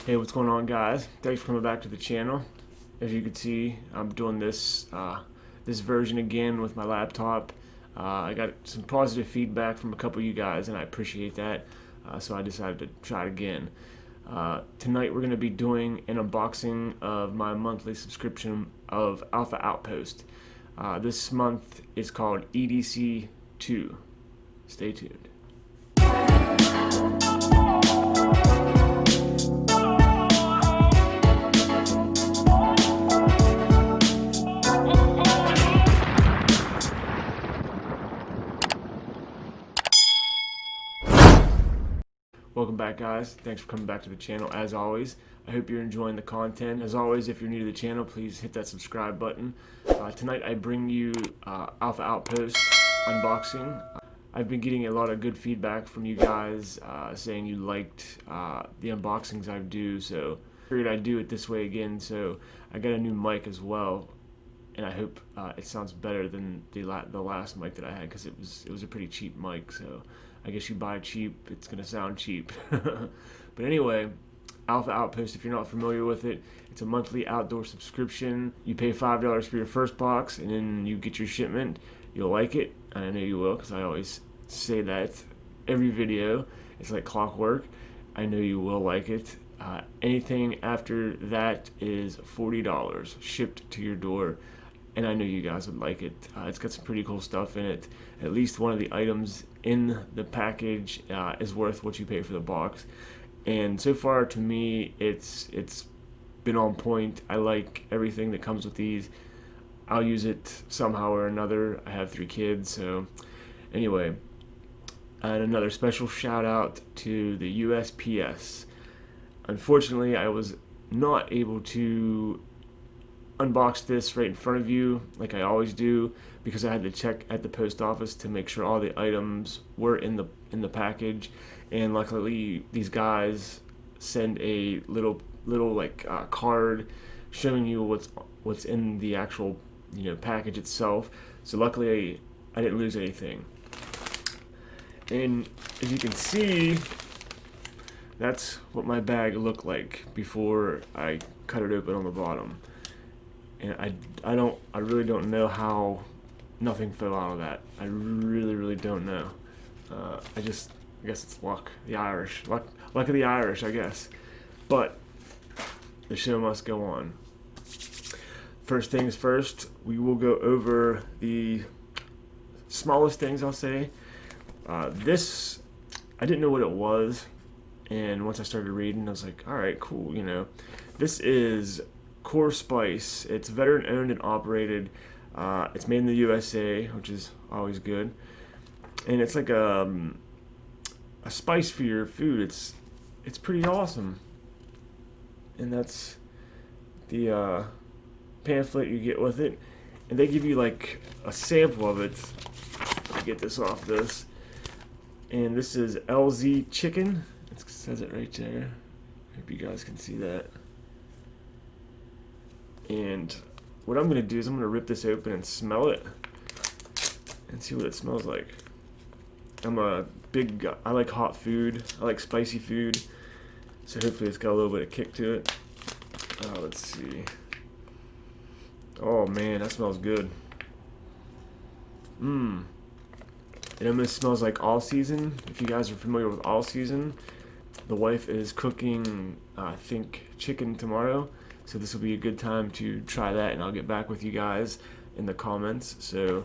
Hey, what's going on, guys? Thanks for coming back to the channel. As you can see, I'm doing this this version again with my laptop. I got some positive feedback from a couple of you guys, and I appreciate that. So I decided to try it again. Tonight we're going to be doing an unboxing of my monthly subscription of Alpha Outpost. This month is called EDC 2. Stay tuned. Welcome back, guys. Thanks for coming back to the channel as always. I hope you're enjoying the content. As always, if you're new to the channel, please hit that subscribe button. Tonight I bring you Alpha Outpost unboxing. I've been getting a lot of good feedback from you guys saying you liked the unboxings I do, so I figured I'd do it this way again. So I got a new mic as well, and I hope it sounds better than the last mic that I had, because it was a pretty cheap mic. So I guess you buy cheap, it's gonna sound cheap. But anyway, Alpha Outpost, if you're not familiar with it, it's a monthly outdoor subscription. You pay $5 for your first box, and then you get your shipment. You'll like it, and I know you will, because I always say that every video. It's like clockwork. I know you will like it. Anything after that is $40 shipped to your door, and I know you guys would like it. It's got some pretty cool stuff in it. At least one of the items in the package is worth what you pay for the box. And so far, to me, it's been on point. I like everything that comes with these. I'll use it somehow or another. I have 3 kids, so anyway. And another special shout out to the USPS. Unfortunately, I was not able to unbox this right in front of you like I always do, because I had to check at the post office to make sure all the items were in the package. And luckily these guys send a little like card showing you what's in the actual package itself. So luckily I didn't lose anything. And as you can see, that's what my bag looked like before I cut it open on the bottom. And I really don't know how nothing fell out of that. I really don't know. I guess it's luck. The Irish. Luck of the Irish, I guess. But the show must go on. First things first, we will go over the smallest things, I'll say. This, I didn't know what it was. And once I started reading, I was like, alright, cool, This is Core Spice. It's veteran owned and operated. It's made in the USA, which is always good. And it's like a spice for your food. It's pretty awesome. And that's the pamphlet you get with it. And they give you like a sample of it. Let me get this off this. And this is LZ chicken. It says it right there. Hope you guys can see that. And what I'm going to do is I'm going to rip this open and smell it and see what it smells like. I'm a big guy. I like hot food. I like spicy food. So hopefully it's got a little bit of kick to it. Let's see. Oh man, that smells good. It almost smells like All Season. If you guys are familiar with All Season, the wife is cooking, I think, chicken tomorrow. So this will be a good time to try that, and I'll get back with you guys in the comments. So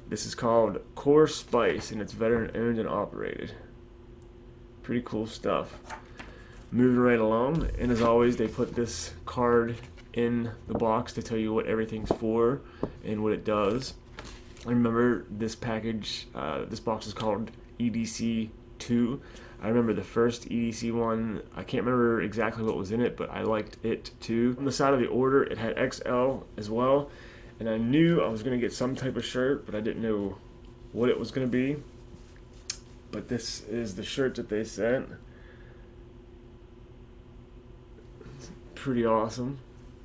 this is called Core Spice, and it's veteran owned and operated. Pretty cool stuff. Moving right along, and as always, they put this card in the box to tell you what everything's for and what it does. I remember this package, this box is called EDC 2. I remember the first EDC one. I can't remember exactly what was in it, but I liked it too. On the side of the order, it had XL as well, and I knew I was going to get some type of shirt, but I didn't know what it was going to be. But this is the shirt that they sent. It's pretty awesome.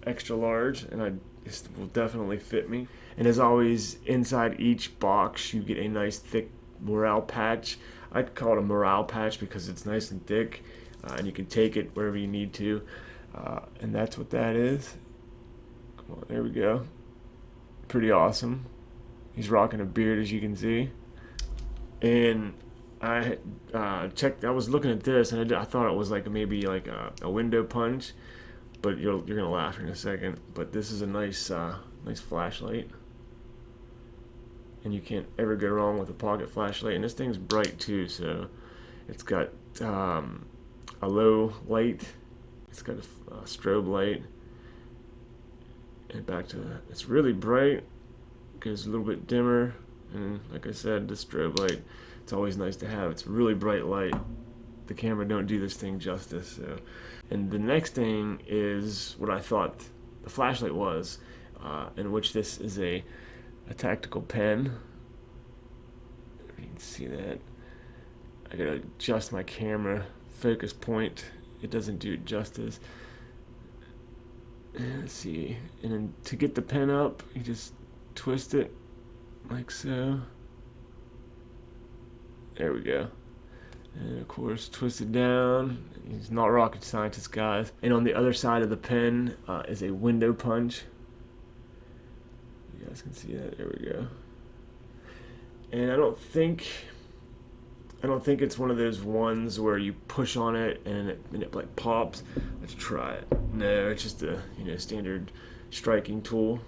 Extra large, and this will definitely fit me. And as always, inside each box you get a nice thick morale patch. I'd call it a morale patch because it's nice and thick. and you can take it wherever you need to, and that's what that is. Come on, there we go. Pretty awesome. He's rocking a beard, as you can see. And I checked. I was looking at this, and I thought it was like maybe like a window punch, but you're gonna laugh in a second. But this is a nice nice flashlight, and you can't ever go wrong with a pocket flashlight. And this thing's bright too, so it's got a low light. It's got a strobe light, and back to it's really bright. Goes a little bit dimmer, and like I said, the strobe light. It's always nice to have. It's really bright light. The camera don't do this thing justice. So, and the next thing is what I thought the flashlight was, in which this is a tactical pen. You can see that. I gotta adjust my camera focus point. It doesn't do it justice. And let's see. And then to get the pen up, you just twist it like so. There we go. And of course, twist it down. He's not rocket scientist, guys. And on the other side of the pen is a window punch. You guys can see that. There we go. And I don't think it's one of those ones where you push on it and it like pops. Let's try it. No, it's just a standard striking tool.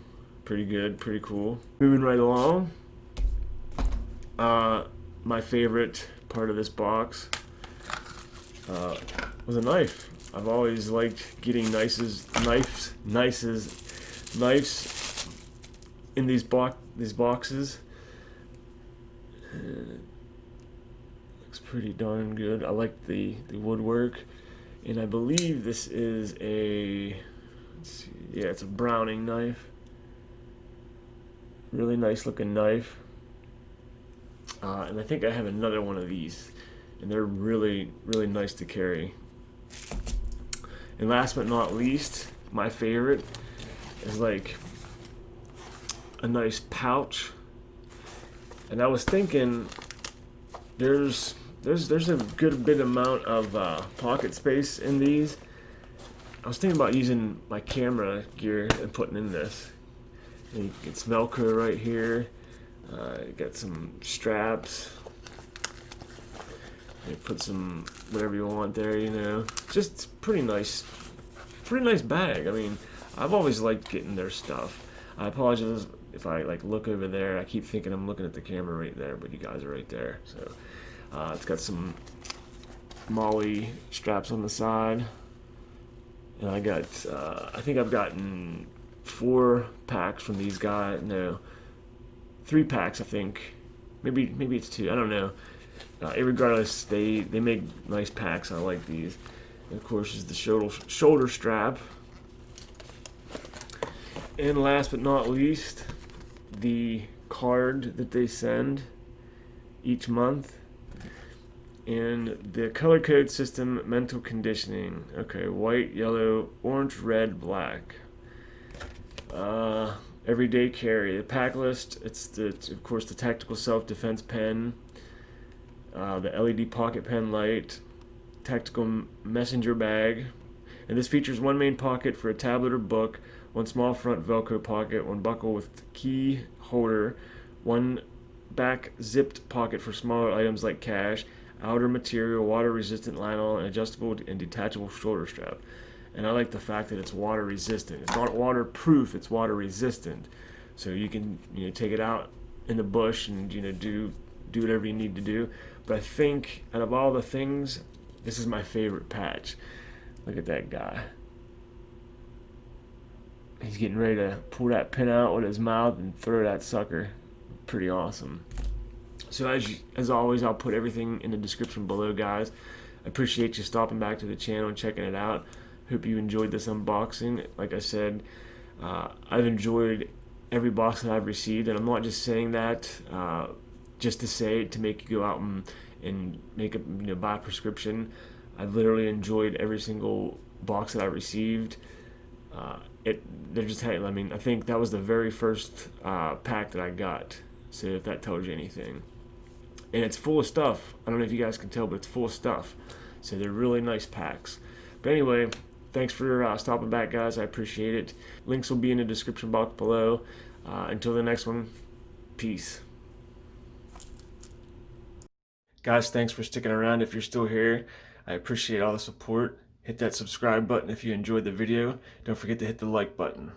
Pretty good, pretty cool. Moving right along. My favorite part of this box was a knife. I've always liked getting knives in these boxes. Looks pretty darn good. I like the woodwork, and I believe this is a, let's see, yeah, it's a Browning knife. Really nice looking knife. And I think I have another one of these, and they're really, really nice to carry. And last but not least, my favorite is like a nice pouch. And I was thinking there's a good bit amount of pocket space in these. I was thinking about using my camera gear and putting in this. And it's Velcro right here. Got some straps. You put some whatever you want there, Just pretty nice bag. I mean, I've always liked getting their stuff. I apologize if I look over there. I keep thinking I'm looking at the camera right there, but you guys are right there. So it's got some Molly straps on the side, and I got I think I've gotten 4 packs from these guys. No, 3 packs, I think. Maybe it's 2. I don't know. Regardless, they make nice packs. I like these. And of course, is the shoulder strap. And last but not least, the card that they send each month. And the color code system, mental conditioning. Okay, white, yellow, orange, red, black. Everyday carry. The pack list, it's of course the tactical self-defense pen, the LED pocket pen light, tactical messenger bag, and this features 1 main pocket for a tablet or book, 1 small front Velcro pocket, 1 buckle with key holder, 1 back zipped pocket for smaller items like cash, outer material, water-resistant nylon, and adjustable and detachable shoulder strap. And I like the fact that it's water resistant. It's not waterproof, it's water resistant. So you can take it out in the bush and do whatever you need to do. But I think out of all the things, this is my favorite patch. Look at that guy. He's getting ready to pull that pin out with his mouth and throw that sucker. Pretty awesome. So as always, I'll put everything in the description below, guys. I appreciate you stopping back to the channel and checking it out. Hope you enjoyed this unboxing. Like I said, I've enjoyed every box that I've received, and I'm not just saying that just to say it to make you go out and make a buy a prescription. I've literally enjoyed every single box that I received. They're just, I mean, I think that was the very first pack that I got. So if that tells you anything, and it's full of stuff. I don't know if you guys can tell, but it's full of stuff. So they're really nice packs. But anyway, thanks for stopping back, guys. I appreciate it. Links will be in the description box below. Until the next one, peace. Guys, thanks for sticking around. If you're still here, I appreciate all the support. Hit that subscribe button if you enjoyed the video. Don't forget to hit the like button.